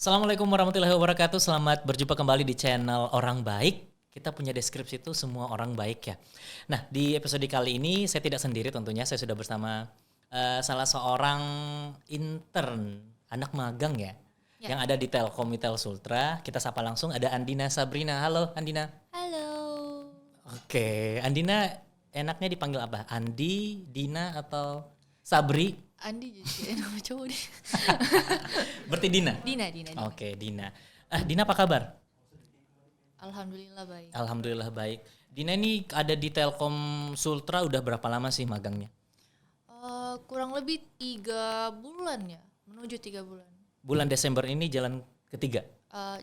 Assalamualaikum warahmatullahi wabarakatuh. Selamat berjumpa kembali di channel Orang Baik. Kita punya deskripsi itu semua orang baik ya. Nah, di episode kali ini saya tidak sendiri tentunya. Saya sudah bersama salah seorang intern, anak magang ya. Ya. Yang ada di Telkomsel Sultra. Kita sapa langsung ada Andina Sabrina. Halo Andina. Halo. Oke, Andina enaknya dipanggil apa? Andi, Dina atau Sabri? Andi jadi nama cowok deh. Berarti Dina? Dina. Oke, Dina. Dina apa kabar? Alhamdulillah baik. Alhamdulillah baik. Dina ini ada di Telkom Sultra udah berapa lama sih magangnya? Kurang lebih 3 bulan ya, menuju 3 bulan. Bulan Desember ini jalan ketiga.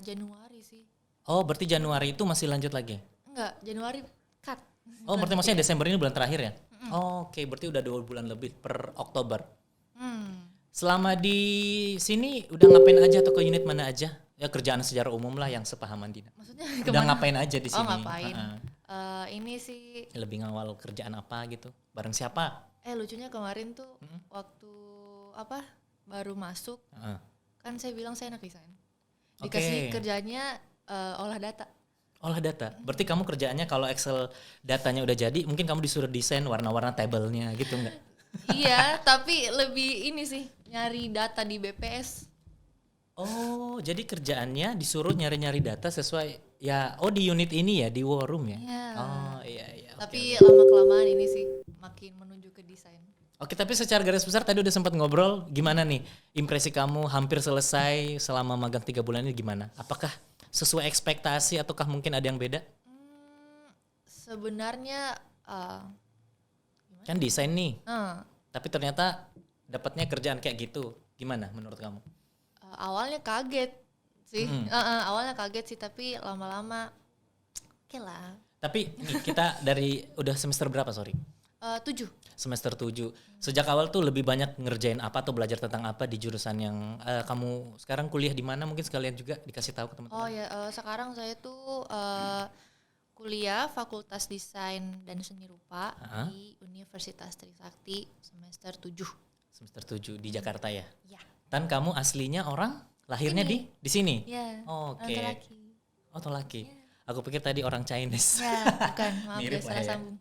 Januari sih. Oh, berarti Januari itu masih lanjut lagi? Enggak, Januari cut. Oh, berarti maksudnya Desember ini bulan terakhir ya? Oke, berarti udah 2 bulan lebih per Oktober. Selama di sini udah ngapain aja atau ke unit mana aja? Ya kerjaan secara umum lah yang sepahaman Dina. Maksudnya Udah kemana? ngapain aja di Oh sini? ngapain? Ini sih, Lebih ngawal kerjaan apa gitu? Bareng siapa? lucunya kemarin tuh waktu baru masuk, Heeh. kan saya bilang saya anak desain. Oke. Dikasih kerjanya olah data. Olah data. Berarti kamu kerjaannya kalau Excel datanya udah jadi, mungkin kamu disuruh desain warna-warna tabelnya gitu enggak? Iya, tapi lebih ini sih, nyari data di BPS. Oh, jadi kerjaannya disuruh nyari-nyari data sesuai ya. Oh, di unit ini ya, di war room ya. Iya. Oh, iya. Tapi lama-kelamaan ini sih makin menuju ke desain. Oke, tapi secara garis besar tadi udah sempat ngobrol, gimana nih impresi kamu hampir selesai selama magang 3 bulan ini gimana? Apakah sesuai ekspektasi ataukah mungkin ada yang beda? Sebenarnya Kan desain nih, eh, tapi ternyata dapatnya kerjaan kayak gitu. Gimana menurut kamu? awalnya kaget sih. Awalnya kaget sih, tapi lama-lama oke lah. Tapi nih, kita dari udah semester berapa, sorry? 7. Semester 7. Sejak awal tuh lebih banyak ngerjain apa atau belajar tentang apa di jurusan yang kamu sekarang kuliah di mana? Mungkin sekalian juga dikasih tahu ke teman-teman. Oh ya, sekarang saya tuh kuliah Fakultas Desain dan Seni Rupa di Universitas Trisakti semester 7. Semester 7 di Jakarta ya. Ya. Dan kamu aslinya orang lahirnya di sini. Ya. Oke. Laki-laki. Oh, tuh laki. Aku pikir tadi orang Chinese. Ya, bukan. Maaf Mirip ya, salah lah ya. sambung.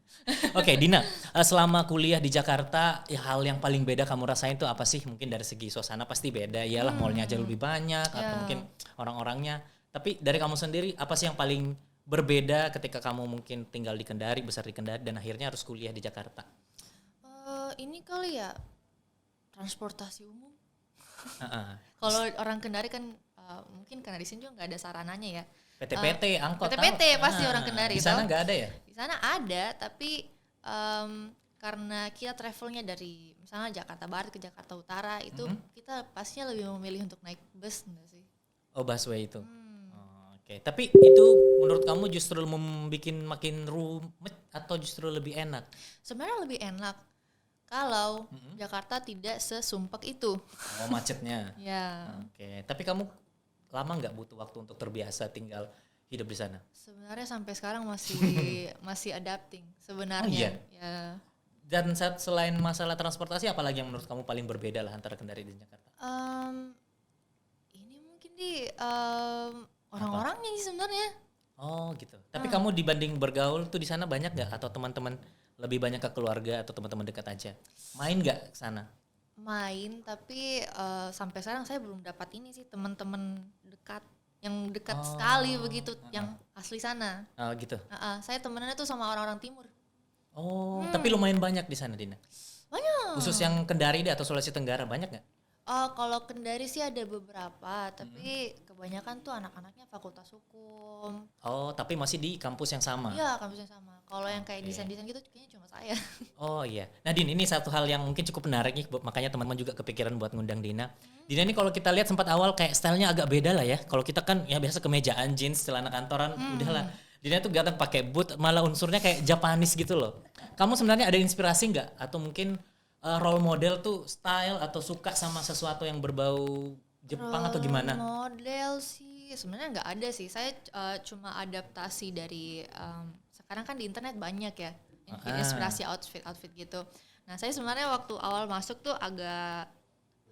Oke, Dina, selama kuliah di Jakarta, ya hal yang paling beda kamu rasain tuh apa sih? Mungkin dari segi suasana pasti beda, iyalah mallnya aja lebih banyak atau mungkin orang-orangnya. Tapi dari kamu sendiri, apa sih yang paling berbeda ketika kamu mungkin tinggal di Kendari, besar di Kendari, dan akhirnya harus kuliah di Jakarta? Ini kali ya transportasi umum. Heeh. Kalau orang Kendari kan mungkin karena di sini juga nggak ada sarananya ya. PT-PT, angkot. PT-PT tahu? pasti orang Kendari. Di sana tahu? nggak ada ya? Di sana ada, tapi karena kita travelnya dari misalnya Jakarta Barat ke Jakarta Utara itu kita pastinya lebih memilih untuk naik bus enggak sih? Oh, busway itu. Oke, tapi itu menurut kamu justru membuat makin rumit atau justru lebih enak? Sebenarnya lebih enak kalau Jakarta tidak sesumpek itu. Oh, macetnya. Ya. Oke, tapi kamu lama nggak butuh waktu untuk terbiasa tinggal hidup di sana? Sebenarnya sampai sekarang masih masih adapting Oh, sebenarnya. iya? Ya. Dan selain masalah transportasi, apalagi yang menurut kamu paling berbeda lah antara Kendari dan Jakarta? Ini mungkin di orang-orangnya sih sebenarnya. Oh gitu. Tapi kamu dibanding bergaul tuh di sana banyak nggak atau teman-teman lebih banyak ke keluarga atau teman-teman dekat aja? Main nggak ke sana? Main, tapi sampai sekarang saya belum dapat ini sih teman-teman dekat yang dekat sekali begitu yang asli sana. Oh gitu. Saya temenannya tuh sama orang-orang timur. Oh, tapi lumayan banyak di sana, Dina. Banyak. Khusus yang Kendari deh atau Sulawesi Tenggara banyak nggak? Kalau Kendari sih ada beberapa, tapi kebanyakan tuh anak-anaknya fakultas hukum. Oh, tapi masih di kampus yang sama. Iya, kampusnya sama. Kalau yang kayak desain-desain gitu kayaknya cuma saya. Oh iya. Nah Din, ini satu hal yang mungkin cukup menarik nih, makanya teman-teman juga kepikiran buat ngundang Dina. Dina ini kalau kita lihat sempat awal kayak stylenya agak beda lah ya. Kalau kita kan ya biasa kemejaan, jeans, celana kantoran, udahlah. Dina tuh datang pakai boot, malah unsurnya kayak Japanese gitu loh. Kamu sebenarnya ada inspirasi nggak? Atau mungkin role model tuh style atau suka sama sesuatu yang berbau Jepang atau gimana? Model sih sebenarnya nggak ada sih. Saya cuma adaptasi dari sekarang kan di internet banyak ya inspirasi outfit gitu. Nah saya sebenarnya waktu awal masuk tuh agak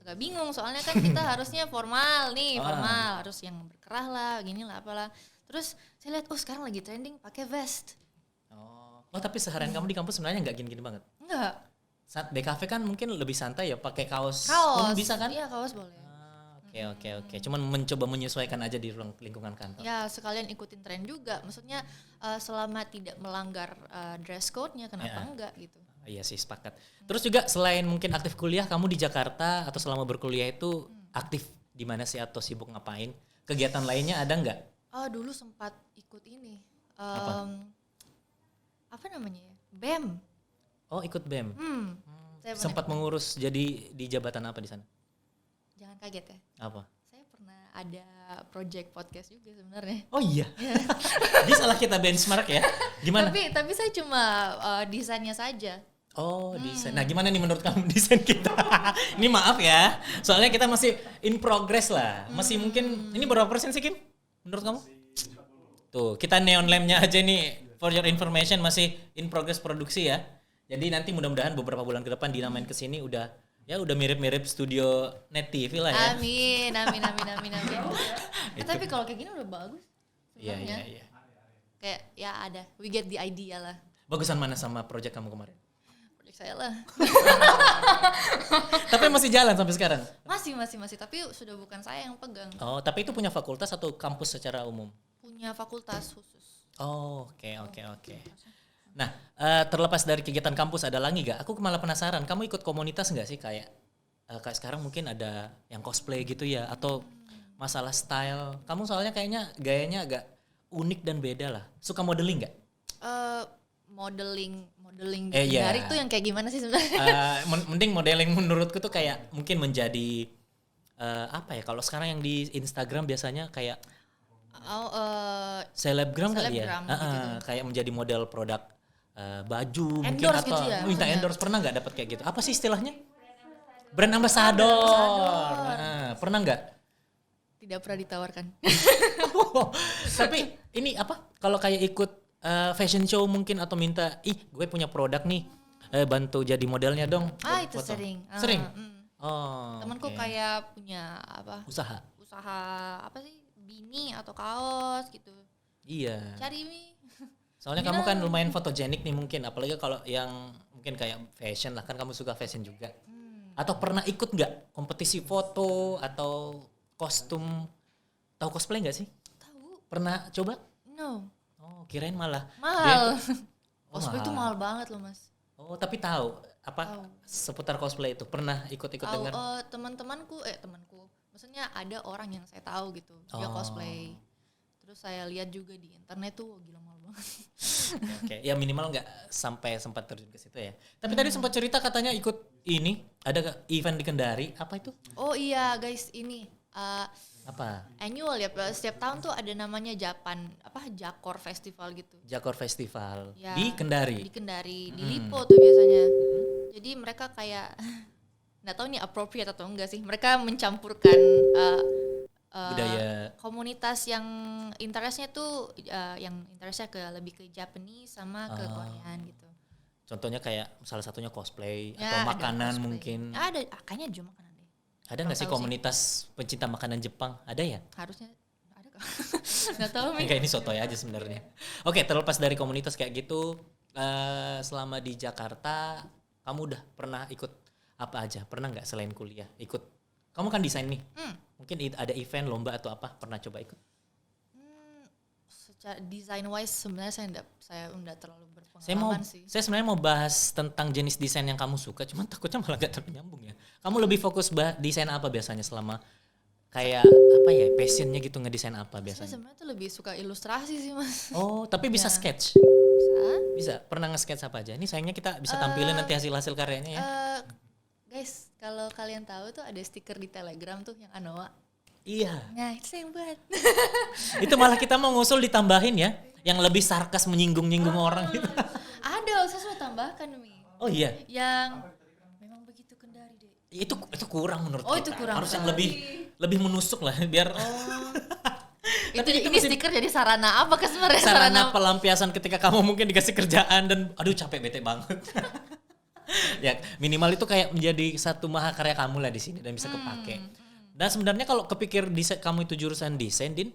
agak bingung soalnya kan kita harusnya formal nih, formal, harus yang berkerah lah, gini lah apalah. Terus saya lihat sekarang lagi trending pakai vest. Oh, tapi seharian kamu di kampus sebenarnya nggak gini-gini banget. Enggak. Saat di kafe kan mungkin lebih santai ya, pakai kaos. Kaos. Bisa kan? Iya, kaos boleh. Oke. Cuman mencoba menyesuaikan aja di lingkungan kantor. Ya, sekalian ikutin tren juga. Maksudnya selama tidak melanggar dress code-nya kenapa enggak gitu. Iya sih, sepakat. Terus juga selain mungkin aktif kuliah, kamu di Jakarta atau selama berkuliah itu aktif di mana sih atau sibuk ngapain? Kegiatan lainnya ada nggak? Dulu sempat ikut ini. Apa namanya ya? BEM. Oh, ikut BEM. Saya Sempat mengurus jadi di jabatan apa di sana? Jangan kaget ya. Apa? Saya pernah ada project podcast juga sebenarnya. Oh iya. Bisa lah kita benchmark ya. Gimana? Tapi saya cuma desainnya saja. Oh, desain. Nah, gimana nih menurut kamu desain kita? Ini maaf ya. Soalnya kita masih in progress lah. Masih mungkin ini berapa persen sih, Kim? Menurut kamu? Tuh, kita neon lamp-nya aja nih. For your information masih in progress produksi ya. Jadi nanti mudah-mudahan beberapa bulan ke depan Dina main kesini udah mirip-mirip studio Net TV lah ya. Amin. Tapi kalau kayak gini udah bagus. Iya. Kayak ya ada, we get the idea lah. Bagusan mana sama project kamu kemarin? Project saya lah. Tapi masih jalan sampai sekarang? Masih, tapi sudah bukan saya yang pegang. Oh, tapi itu punya fakultas atau kampus secara umum? Punya fakultas khusus. Oh, oke. Nah, terlepas dari kegiatan kampus ada lagi gak? Aku malah penasaran, kamu ikut komunitas gak sih kayak sekarang mungkin ada yang cosplay gitu ya, atau masalah style. Kamu soalnya kayaknya gayanya agak unik dan beda lah. Suka modeling gak? Modeling iya. dari tuh yang kayak gimana sih sebenarnya? Mending modeling menurutku tuh kayak mungkin menjadi apa ya? Kalau sekarang yang di Instagram biasanya kayak selebgram kali ya, gitu. Kayak menjadi model produk baju Endorse mungkin atau gitu ya, minta endorse. Pernah nggak dapat kayak gitu? Apa sih istilahnya? Brand ambassador. Pernah nggak? Tidak pernah ditawarkan. Tapi ini apa? Kalau kayak ikut fashion show mungkin atau minta, gue punya produk nih, bantu jadi modelnya dong. Itu foto. sering. Oh. Temanku kayak punya apa? Usaha apa sih? Bini atau kaos gitu. Iya. Cari nih. Soalnya kamu kan lumayan fotogenik nih mungkin, apalagi kalau yang mungkin kayak fashion lah, kan kamu suka fashion juga. Atau pernah ikut nggak kompetisi foto atau kostum? Tahu cosplay nggak sih? Tahu. Pernah coba? No. Oh, kirain malah. Mahal. Cosplay itu mahal banget loh, Mas. Oh, tapi tahu apa seputar cosplay itu? Pernah ikut-ikut dengar? Temanku. Maksudnya ada orang yang saya tahu gitu, dia cosplay. Terus saya lihat juga di internet tuh gila mahal banget. Oke. Ya minimal nggak sampai sempat terjun ke situ ya. Tapi tadi sempat cerita katanya ikut ini, ada event di Kendari, apa itu? Oh iya guys, ini apa? annual ya, setiap tahun tuh ada namanya Jakor Festival gitu. Jakor Festival Ya, di Kendari. Di Kendari, di Lipo tuh biasanya. Jadi mereka kayak nggak tahu nih appropriate atau enggak sih. Mereka mencampurkan budaya komunitas yang interestnya tuh yang interestnya lebih ke Japanese sama ke Korean gitu. Contohnya kayak salah satunya cosplay Ya, atau ada makanan cosplay. mungkin. Ada, kayaknya juga makanan deh. Ada nggak sih komunitas pencinta makanan Jepang? Ada ya? Harusnya ada kok. Nggak tahu nih. Kayak ini sotoy aja sebenarnya. Oke, terlepas dari komunitas kayak gitu, selama di Jakarta, kamu udah pernah ikut apa aja? Pernah nggak selain kuliah ikut? Kamu kan desain nih. Mungkin ada event, lomba atau apa? Pernah coba ikut? Secara design wise sebenarnya saya enggak terlalu berpengalaman sih. Saya sebenarnya mau bahas tentang jenis desain yang kamu suka, cuman takutnya malah gak terlalu nyambung ya. Kamu lebih fokus desain apa biasanya selama kayak apa ya, passionnya gitu, ngedesain apa biasanya? Saya sebenarnya tuh lebih suka ilustrasi sih, Mas. Oh, tapi bisa sketch? Bisa. Pernah nge-sketch apa aja? Ini sayangnya kita bisa tampilin nanti hasil karyanya ya. Guys, kalau kalian tahu tuh ada stiker di Telegram tuh yang Anoa. Iya. Nah, itu saya yang buat. Itu malah kita mau ngusul ditambahin ya, yang lebih sarkas menyinggung-nyinggung orang gitu. Ada, saya sudah tambahkan Mi. Oh iya. Yang memang begitu Kendari deh. Itu kurang menurut kita. Itu kurang. Harus yang lebih menusuk lah biar ini stiker jadi sarana apa ke sebenarnya? Sarana pelampiasan ketika kamu mungkin dikasih kerjaan dan aduh capek bete banget. Ya minimal itu kayak menjadi satu mahakarya kamu lah di sini dan bisa kepake. Dan sebenarnya kalau kepikir desain kamu itu jurusan desain, Din,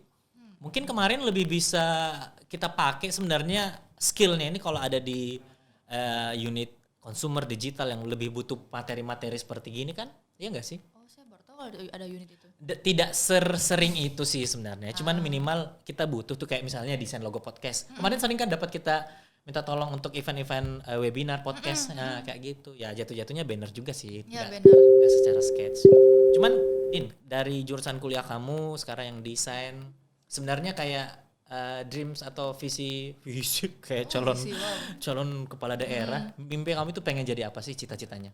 mungkin kemarin lebih bisa kita pakai sebenarnya skillnya ini kalau ada di unit consumer digital yang lebih butuh materi-materi seperti gini kan, iya nggak sih? Oh, saya baru tahu ada unit itu. Tidak sering itu sih sebenarnya, cuman minimal kita butuh tuh kayak misalnya desain logo podcast. Kemarin sering kan dapat kita minta tolong untuk event-event webinar podcast kayak gitu. Ya jatuh-jatuhnya banner juga sih, Ya, nggak banner. nggak secara sketch. Cuman Din, dari jurusan kuliah kamu sekarang yang desain, sebenarnya kayak dreams atau visi kayak Visi, wow. calon kepala daerah, mimpi kamu itu pengen jadi apa sih cita-citanya?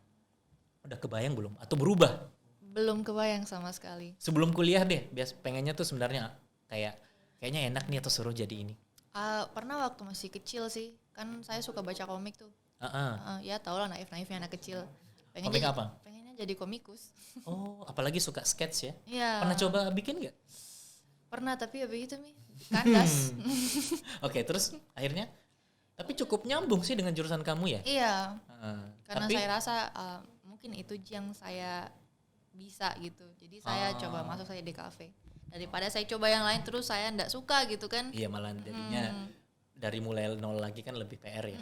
Udah kebayang belum? Atau berubah? Belum kebayang sama sekali. Sebelum kuliah deh, pengennya tuh sebenarnya kayaknya enak nih atau suruh jadi ini. Pernah waktu masih kecil sih, kan saya suka baca komik tuh. Ya tau lah naif-naifnya anak kecil. Komik apa? Pengennya jadi komikus. Oh, apalagi suka sketch ya? Iya. Pernah coba bikin nggak? Pernah, tapi ya begitu Mi, kandas. Oke, terus akhirnya? Tapi cukup nyambung sih dengan jurusan kamu ya? Iya. Karena tapi, saya rasa mungkin itu yang saya bisa gitu. Jadi saya coba masuk saya di kafe. Daripada saya coba yang lain terus saya ndak suka gitu kan. iya malah jadinya dari mulai nol lagi kan lebih PR ya.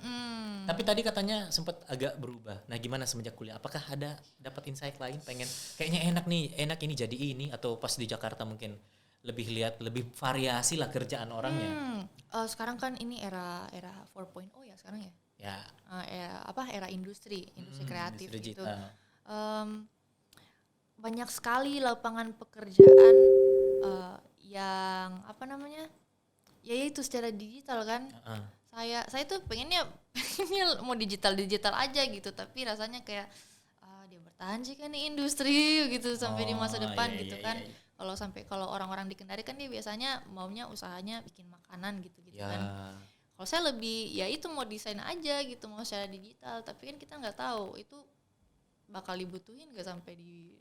Tapi tadi katanya sempat agak berubah. Nah gimana semenjak kuliah? Apakah ada dapat insight lain pengen kayaknya enak ini jadi ini, atau pas di Jakarta mungkin lebih variasi lah kerjaan orangnya. Sekarang kan ini era 4.0 ya sekarang ya. Ya. Era industri kreatif industri gitu. digital. Banyak sekali lapangan pekerjaan yang apa namanya? Ya itu secara digital kan. Saya tuh pengennya mau digital aja gitu, tapi rasanya kayak dia bertahan sih kan di industri gitu sampai di masa depan gitu kan. Kalau orang-orang di Kendari kan dia biasanya maunya usahanya bikin makanan gitu kan. Kalau saya lebih ya itu mau desain aja gitu, mau secara digital, tapi kan kita nggak tahu itu bakal dibutuhin nggak sampai di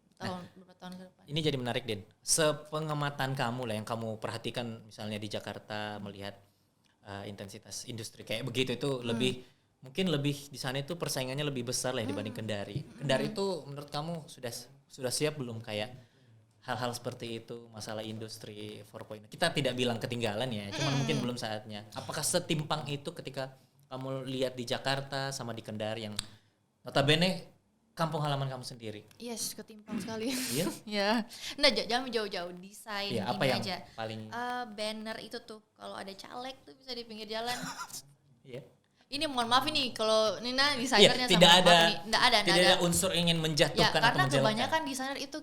beberapa tahun ke depan. Ini jadi menarik, Din. Sepengamatan kamu lah yang kamu perhatikan misalnya di Jakarta melihat intensitas industri kayak begitu itu mungkin lebih di sana itu persaingannya lebih besar lah dibanding Kendari. Kendari itu menurut kamu sudah siap belum kayak hal-hal seperti itu, masalah industri 4.0? Kita tidak bilang ketinggalan ya, cuman mungkin belum saatnya. Apakah setimpang itu ketika kamu lihat di Jakarta sama di Kendari yang notabene kampung halaman kamu sendiri? Yes, ketimpang sekali. Iya? Ya. Nah, jangan jauh-jauh desain Iya, apa ini yang aja. paling Banner itu tuh kalau ada caleg tuh bisa di pinggir jalan. Iya. Ini mohon maaf ini kalau Nina Iya, desainernya tidak sama ada, Nggak ada. tidak ada unsur ingin Ya, menjatuhkan atau karena menjelekkan. kebanyakan desainer itu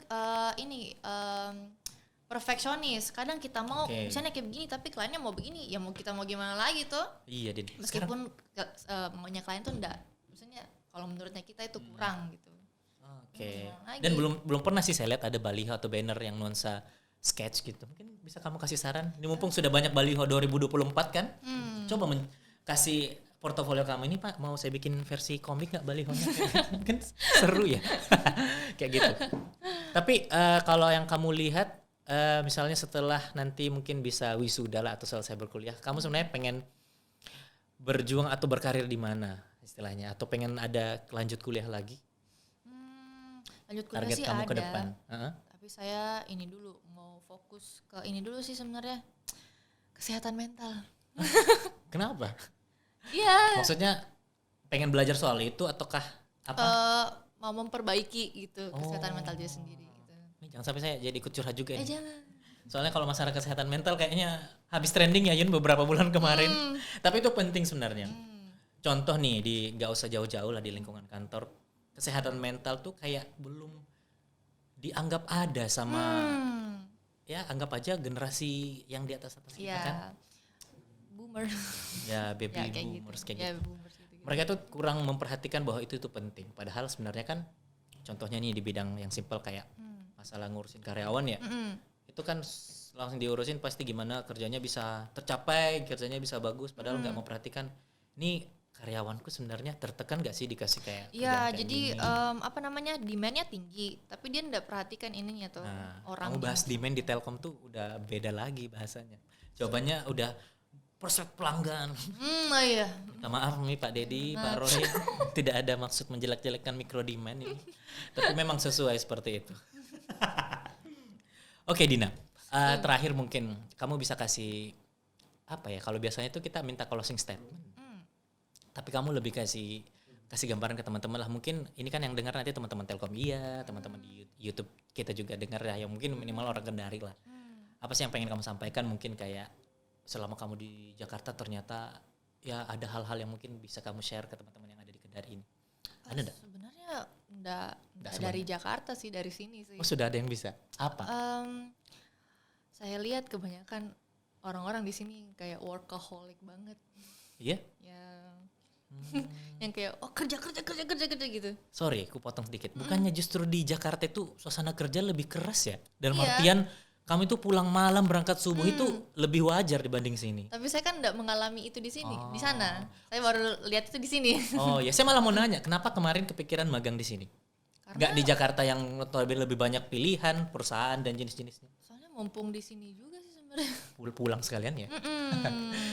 perfeksionis. Kadang kita mau misalnya kayak begini tapi kliennya mau begini, ya mau kita mau gimana lagi tuh. Iya, Din. Meskipun maunya klien tuh enggak, maksudnya kalau menurutnya kita itu kurang gitu. Oke. Dan belum pernah sih saya lihat ada baliho atau banner yang nuansa sketch gitu. Mungkin bisa kamu kasih saran. Ini mumpung sudah banyak baliho 2024 kan. Coba kasih portofolio kamu ini, Pak, mau saya bikin versi komik nggak balihonya? Mungkin seru ya. Kayak gitu. Tapi kalau yang kamu lihat misalnya setelah nanti mungkin bisa wisuda lah atau selesai berkuliah, kamu sebenarnya pengen berjuang atau berkarir di mana istilahnya? Atau pengen ada lanjut kuliah lagi? Lanjut kuliah Target sih kamu ada. ke depan. Tapi saya ini dulu mau fokus ke ini dulu sih sebenarnya, kesehatan mental. Kenapa? Iya. Maksudnya pengen belajar soal itu ataukah apa? Mau memperbaiki gitu kesehatan mental diri sendiri gitu. Nih, jangan sampai saya jadi ikut curhat juga nih. Jangan. Soalnya kalau masalah kesehatan mental kayaknya habis trending ya Yun beberapa bulan kemarin. Tapi itu penting sebenarnya. Contoh nih nggak usah jauh-jauh lah di lingkungan kantor. Kesehatan mental tuh kayak belum dianggap ada sama ya anggap aja generasi yang di atas kita kan. Boomer. Ya baby Ya, boomers kayak Ya, gitu. boomers gitu. Mereka tuh kurang memperhatikan bahwa itu penting. Padahal sebenarnya kan contohnya nih di bidang yang simpel kayak masalah ngurusin karyawan ya. Itu kan langsung diurusin pasti gimana kerjanya bisa tercapai, kerjanya bisa bagus. Padahal nggak memperhatikan nih karyawanku sebenarnya tertekan gak sih dikasih kayak ya jadi demandnya tinggi tapi dia nggak perhatikan ininya tuh orang. Kamu bahas demand di Telkom tuh udah beda lagi bahasanya. Jawabannya udah prospek pelanggan. Oh iya. Minta maaf nih Pak Dedi, Pak Roy, tidak ada maksud menjelek-jelekkan micro demand ini. Tapi memang sesuai seperti itu. Oke Dina, terakhir mungkin kamu bisa kasih apa ya? Kalau biasanya itu kita minta closing statement. Tapi kamu lebih kasih gambaran ke teman-teman lah. Mungkin ini kan yang dengar nanti teman-teman Telkom iya, teman-teman di YouTube kita juga dengar ya. Yang mungkin minimal orang Kendari lah. Apa sih yang pengen kamu sampaikan? Mungkin kayak selama kamu di Jakarta ternyata ya ada hal-hal yang mungkin bisa kamu share ke teman-teman yang ada di Kendari ini. Ada enggak? Sebenarnya enggak dari Jakarta sih, dari sini sih. Oh sudah ada yang bisa. Apa? Saya lihat kebanyakan orang-orang di sini kayak workaholic banget. Iya? Yang kayak kerja gitu. Sorry, aku potong sedikit. Bukannya justru di Jakarta itu suasana kerja lebih keras ya? Dalam artian kami tuh pulang malam berangkat subuh itu lebih wajar dibanding sini. Tapi saya kan enggak mengalami itu di sini, di sana. Saya baru lihat itu di sini. Oh ya, saya malah mau nanya, kenapa kemarin kepikiran magang di sini? Enggak di Jakarta yang lebih banyak pilihan, perusahaan dan jenis-jenisnya. Soalnya mumpung di sini juga sih sebenarnya. Pulang sekalian ya.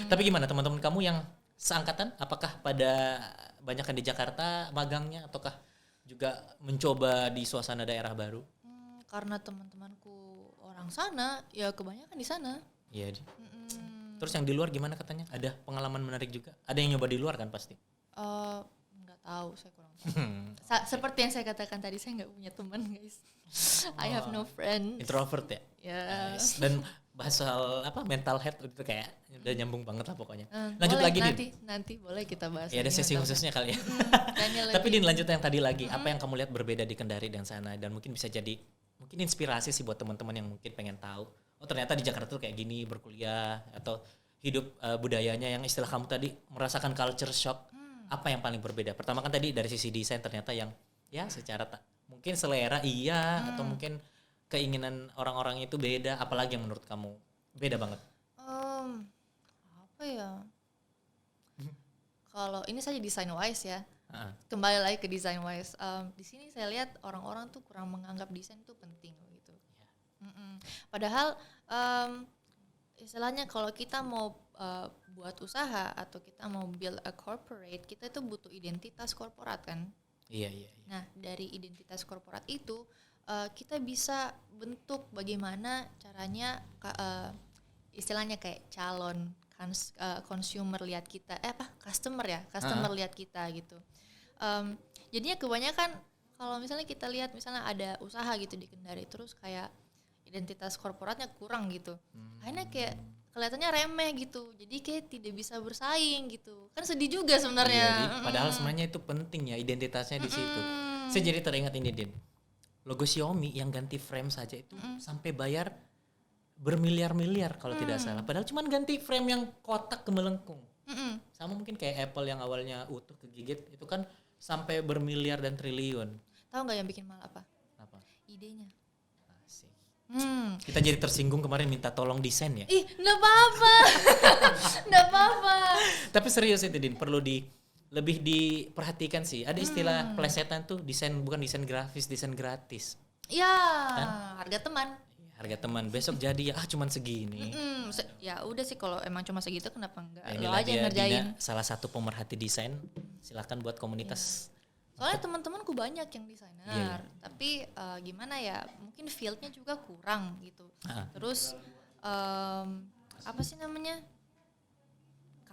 Tapi gimana teman-teman kamu yang seangkatan? Apakah pada banyak yang di Jakarta magangnya ataukah juga mencoba di suasana daerah baru? Karena teman-temanku orang sana, ya kebanyakan di sana. Iya. Terus yang di luar gimana katanya? Ada pengalaman menarik juga? Ada yang nyoba di luar kan pasti? Nggak tahu, saya kurang tahu. Seperti yang saya katakan tadi, saya nggak punya teman guys. I have no friends. Introvert ya? Yes. Dan bahas soal mental health itu kayak udah nyambung banget lah pokoknya. Lanjut boleh, lagi Din. Nanti boleh kita bahas. Ya ada sesi khususnya kali ya. Tapi Din lanjut yang tadi lagi. Apa yang kamu lihat berbeda di Kendari dan sana dan mungkin bisa jadi mungkin inspirasi sih buat teman-teman yang mungkin pengen tahu. Oh ternyata di Jakarta tuh kayak gini berkuliah atau hidup budayanya yang istilah kamu tadi merasakan culture shock. Apa yang paling berbeda? Pertama kan tadi dari sisi desain ternyata yang ya secara mungkin selera atau mungkin keinginan orang-orang itu beda. Apalagi yang menurut kamu beda banget? Apa ya? Kalau ini saja design wise ya. Kembali lagi ke design wise. Di sini saya lihat orang-orang tuh kurang menganggap desain itu penting gitu. Padahal istilahnya kalau kita mau buat usaha atau kita mau build a corporate, kita itu butuh identitas korporat kan. Iya. Nah dari identitas korporat itu kita bisa bentuk bagaimana caranya istilahnya kayak calon consumer lihat kita, customer lihat kita gitu. Jadinya kebanyakan kalau misalnya kita lihat misalnya ada usaha gitu di Kendari terus kayak identitas korporatnya kurang gitu, akhirnya kayak kelihatannya remeh gitu, jadi kayak tidak bisa bersaing gitu, kan sedih juga sebenarnya. Iya, padahal sebenarnya itu penting ya identitasnya di situ. Saya jadi teringat ini Din, logo Xiaomi yang ganti frame saja itu sampai bayar bermiliar-miliar kalau tidak salah. Padahal cuma ganti frame yang kotak ke melengkung. Sama mungkin kayak Apple yang awalnya utuh kegigit itu kan sampai bermiliar dan triliun. Tahu nggak yang bikin mahal apa? Apa? Idenya. Asik. Kita jadi tersinggung kemarin minta tolong desain ya. Nggak apa-apa. Nggak apa-apa. Tapi serius itu Din, perlu lebih diperhatikan sih. Ada istilah plesetan tuh desain bukan desain grafis, desain gratis. Ya, harga teman. Harga teman besok jadi cuman segini. Ya udah sih kalau emang cuma segitu kenapa enggak? Ya, lo aja ngerjain. Dina, salah satu pemerhati desain. Silakan buat komunitas. Soalnya teman-temanku banyak yang desainer, tapi gimana ya? Mungkin fieldnya juga kurang gitu. Terus apa sih namanya?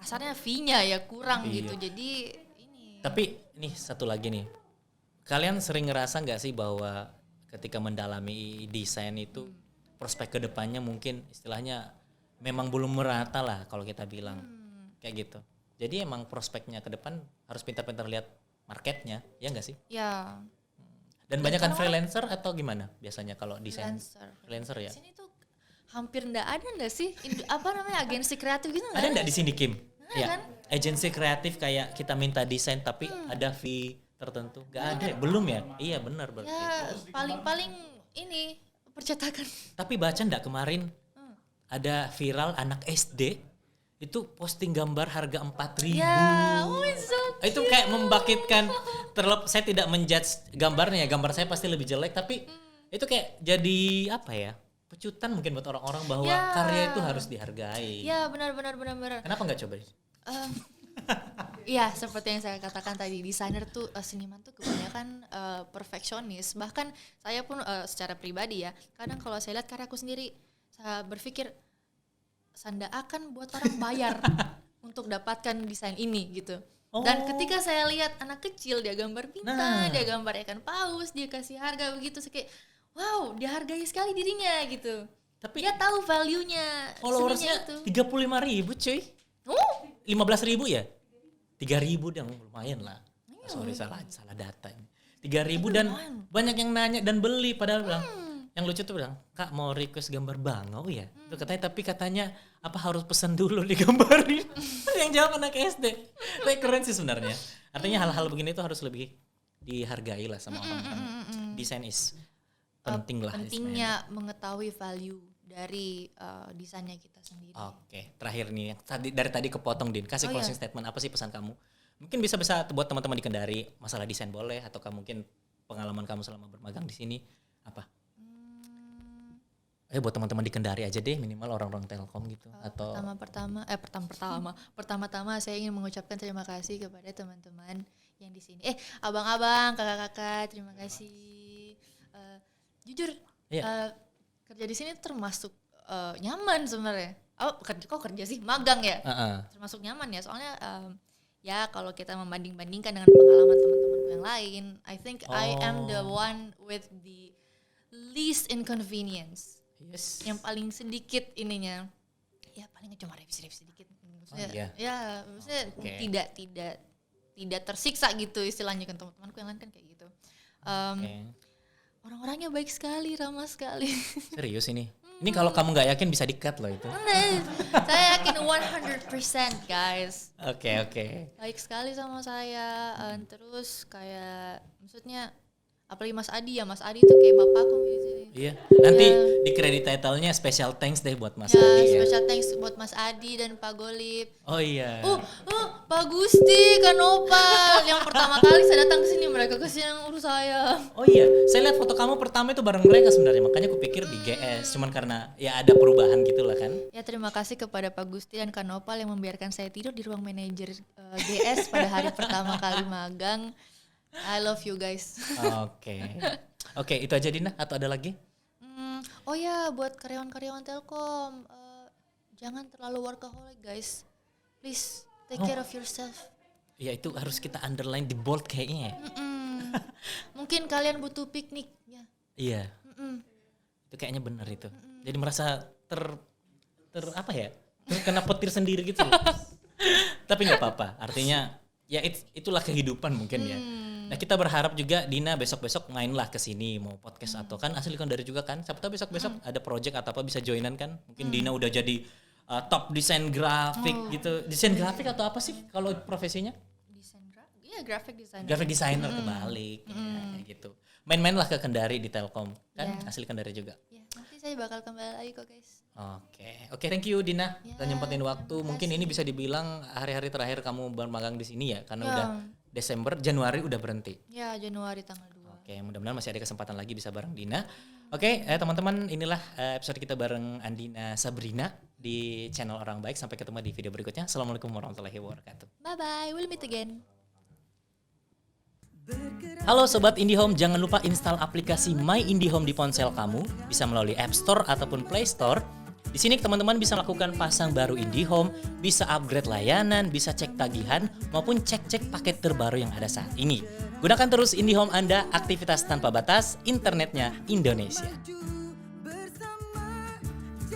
Kasarnya fee-nya ya kurang gitu. Jadi ini. Tapi nih satu lagi nih. Kalian sering ngerasa nggak sih bahwa ketika mendalami desain itu prospek kedepannya mungkin istilahnya memang belum merata lah kalau kita bilang kayak gitu. Jadi emang prospeknya ke depan harus pintar-pintar lihat marketnya, ya nggak sih? Ya. Dan banyak kan freelancer atau gimana biasanya kalau desain? Freelancer ya. Di sini tuh hampir nggak ada nggak sih? Apa namanya agensi kreatif gitu nggak? Ada nggak di sini Kim? Ya. Kan? Agensi kreatif kayak kita minta desain tapi ada fee tertentu. Nggak ada, belum ya? Iya benar berarti. Ya paling-paling ini percetakan. Tapi baca nggak kemarin ada viral anak SD itu posting gambar harga 4.000. Ya, so itu kayak membangkitkan. Saya tidak menjudge gambarnya, gambar saya pasti lebih jelek tapi itu kayak jadi apa ya? kejutan mungkin buat orang-orang bahwa Ya. karya itu harus dihargai. Ya benar. Kenapa nggak coba? Iya, seperti yang saya katakan tadi, desainer tuh seniman tuh kebanyakan perfeksionis. Bahkan saya pun secara pribadi ya, kadang kalau saya lihat karyaku sendiri, saya berpikir Sanda akan buat orang bayar untuk dapatkan desain ini gitu. Dan ketika saya lihat anak kecil, dia gambar bintang, dia gambar ikan paus, dia kasih harga begitu, saya kayak wow, dia hargai sekali dirinya gitu. Tapi dia tahu value-nya, Followersnya itu. 35.000 cuy. 15.000 ya? 3.000 dong, lumayan lah. Sorry salah data ini. 3.000 dan banyak yang nanya dan beli padahal bilang. Yang lucu tuh bilang, "Kak mau request gambar bangau ya?" Terus katanya apa harus pesan dulu digambarin? Yang jawab anak SD. Tapi keren sih sebenarnya. Artinya hal-hal begini tuh harus lebih dihargai lah sama orang-orang. Desain is penting lah. Pentingnya mengetahui value dari desainnya kita sendiri. Oke, terakhir nih dari tadi kepotong Din. Kasih closing statement, apa sih pesan kamu? Mungkin bisa buat teman-teman di Kendari, masalah desain boleh atau mungkin pengalaman kamu selama bermagang di sini apa? Buat teman-teman di Kendari aja deh, minimal orang-orang Telkom gitu atau Pertama-tama saya ingin mengucapkan terima kasih kepada teman-teman yang di sini. Abang-abang, kakak-kakak, terima kasih. Jujur, kerja di sini termasuk nyaman sebenarnya. Kok kerja sih? Magang ya? Termasuk nyaman ya, soalnya ya kalau kita membanding-bandingkan dengan pengalaman teman-temanku yang lain, I think I am the one with the least inconvenience. Yes. Yang paling sedikit ininya, ya palingnya cuma revisi sedikit. Maksudnya, maksudnya tidak tersiksa gitu istilahnya, kan teman-temanku yang lain kan kayak gitu. Orang-orangnya baik sekali, ramah sekali. Serius ini? Ini kalau kamu nggak yakin bisa di-cut loh itu. Saya yakin 100% guys. Oke. Baik sekali sama saya. Terus kayak maksudnya apalagi Mas Adi tuh kayak bapakku di sini. Iya. Nanti di kredit title-nya special thanks deh buat Mas Adi ya. Special thanks buat Mas Adi dan Pak Golip. Oh iya. Pak Gusti, Kanopal yang pertama kali saya datang ke sini, mereka kesini yang urus saya. Oh iya, saya lihat foto kamu pertama itu bareng mereka sebenarnya, makanya aku pikir di GS, cuman karena ya ada perubahan gitu lah kan. Ya terima kasih kepada Pak Gusti dan Kanopal yang membiarkan saya tidur di ruang manajer GS pada hari pertama kali magang. I love you guys. Oke, itu aja Dina atau ada lagi? Oh ya, buat karyawan-karyawan Telkom, jangan terlalu workaholic guys. Please take care of yourself. Ya itu harus kita underline di bold kayaknya. Mungkin kalian butuh piknik ya. Iya. Itu kayaknya benar itu. Jadi merasa apa ya? Kena petir sendiri gitu. Tapi nggak apa-apa. Artinya ya itulah kehidupan mungkin ya. Nah kita berharap juga Dina besok-besok mainlah ke sini mau podcast atau kan asli Kendari juga kan. Siapa tahu besok-besok ada project atau apa bisa joinan kan. Mungkin Dina udah jadi top desain grafik gitu. Desain grafik atau apa sih kalau profesinya? Graphic designer. Graphic designer kebalik ya, gitu. Main-mainlah ke Kendari di Telkom kan asli Kendari juga. Ya, nanti saya bakal kembali lagi kok guys. Oke, thank you Dina. Udah nyempetin waktu. Mungkin ini bisa dibilang hari-hari terakhir kamu bermagang di sini ya karena udah Desember, Januari udah berhenti. Ya, Januari tanggal 2. Oke, mudah-mudahan masih ada kesempatan lagi bisa bareng Dina. Oke, teman-teman, inilah episode kita bareng Andina Sabrina di channel Orang Baik. Sampai ketemu di video berikutnya. Assalamualaikum warahmatullahi wabarakatuh. Bye bye, we'll meet again. Halo Sobat IndiHome, jangan lupa install aplikasi My IndiHome di ponsel kamu. Bisa melalui App Store ataupun Play Store. Di sini teman-teman bisa melakukan pasang baru IndiHome, bisa upgrade layanan, bisa cek tagihan, maupun cek-cek paket terbaru yang ada saat ini. Gunakan terus IndiHome Anda, aktivitas tanpa batas, internetnya Indonesia.